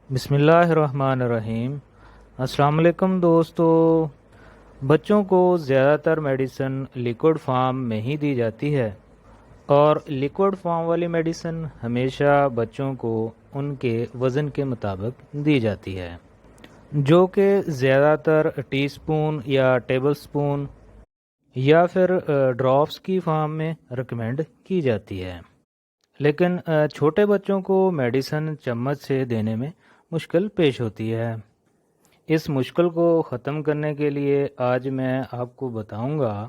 بسم اللہ الرحمن الرحیم۔ السلام علیکم دوستو۔ بچوں کو زیادہ تر میڈیسن لیکوڈ فارم میں ہی دی جاتی ہے، اور لیکوڈ فارم والی میڈیسن ہمیشہ بچوں کو ان کے وزن کے مطابق دی جاتی ہے، جو کہ زیادہ تر ٹی سپون یا ٹیبل سپون یا پھر ڈراپس کی فارم میں ریکمینڈ کی جاتی ہے۔ لیکن چھوٹے بچوں کو میڈیسن چمچ سے دینے میں مشکل پیش ہوتی ہے۔ اس مشکل کو ختم کرنے کے لیے آج میں آپ کو بتاؤں گا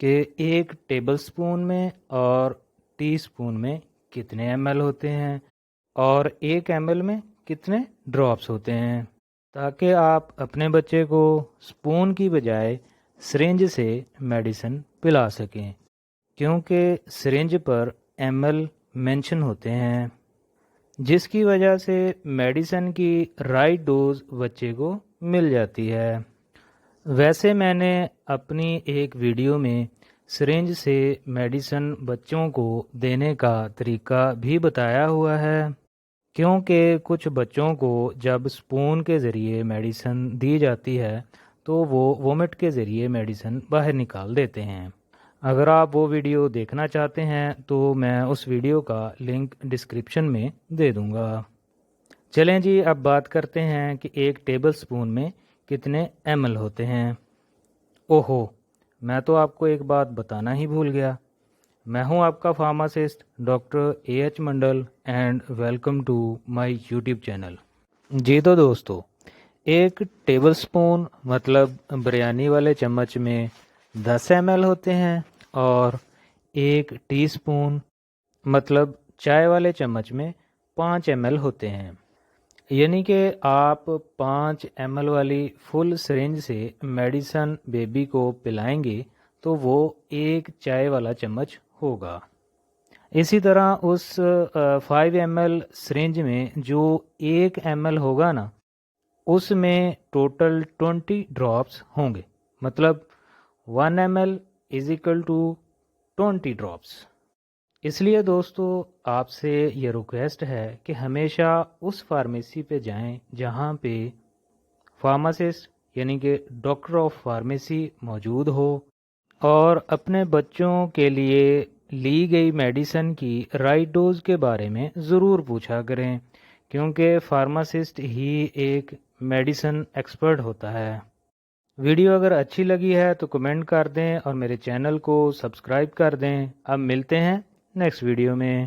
کہ ایک ٹیبل سپون میں اور ٹی سپون میں کتنے ایم ایل ہوتے ہیں اور ایک ایم ایل میں کتنے ڈراپس ہوتے ہیں، تاکہ آپ اپنے بچے کو سپون کی بجائے سرنج سے میڈیسن پلا سکیں، کیونکہ سرنج پر ایم ایل مینشن ہوتے ہیں، جس کی وجہ سے میڈیسن کی رائٹ ڈوز بچے کو مل جاتی ہے۔ ویسے میں نے اپنی ایک ویڈیو میں سرنج سے میڈیسن بچوں کو دینے کا طریقہ بھی بتایا ہوا ہے، کیونکہ کچھ بچوں کو جب سپون کے ذریعے میڈیسن دی جاتی ہے تو وہ وومٹ کے ذریعے میڈیسن باہر نکال دیتے ہیں۔ اگر آپ وہ ویڈیو دیکھنا چاہتے ہیں تو میں اس ویڈیو کا لنک ڈسکرپشن میں دے دوں گا۔ چلیں جی، اب بات کرتے ہیں کہ ایک ٹیبل سپون میں کتنے ایم ایل ہوتے ہیں۔ اوہو، میں تو آپ کو ایک بات بتانا ہی بھول گیا۔ میں ہوں آپ کا pharmacist doctor A H Mandal, and welcome to my YouTube channel. جی تو دوستو، ایک ٹیبل سپون مطلب بریانی والے چمچ میں 10 ایم ایل ہوتے ہیں، اور ایک ٹی سپون مطلب چائے والے چمچ میں 5 ایم ایل ہوتے ہیں۔ یعنی کہ آپ 5 ایم ایل والی فل سرنج سے میڈیسن بیبی کو پلائیں گے تو وہ ایک چائے والا چمچ ہوگا۔ اسی طرح اس 5 ایم ایل سرنج میں جو 1 ایم ایل ہوگا نا، اس میں ٹوٹل 20 ڈراپس ہوں گے، مطلب 1 M L is equal to 20 drops. اس لیے دوستو، آپ سے یہ ریکویسٹ ہے کہ ہمیشہ اس فارمیسی پہ جائیں جہاں پہ فارماسسٹ یعنی کہ ڈاکٹر آف فارمیسی موجود ہو، اور اپنے بچوں کے لیے لی گئی میڈیسن کی رائٹ ڈوز کے بارے میں ضرور پوچھا کریں، کیونکہ فارماسسٹ ہی ایک میڈیسن ایکسپرٹ ہوتا ہے۔ ویڈیو اگر اچھی لگی ہے تو کمنٹ کر دیں اور میرے چینل کو سبسکرائب کر دیں۔ اب ملتے ہیں نیکسٹ ویڈیو میں۔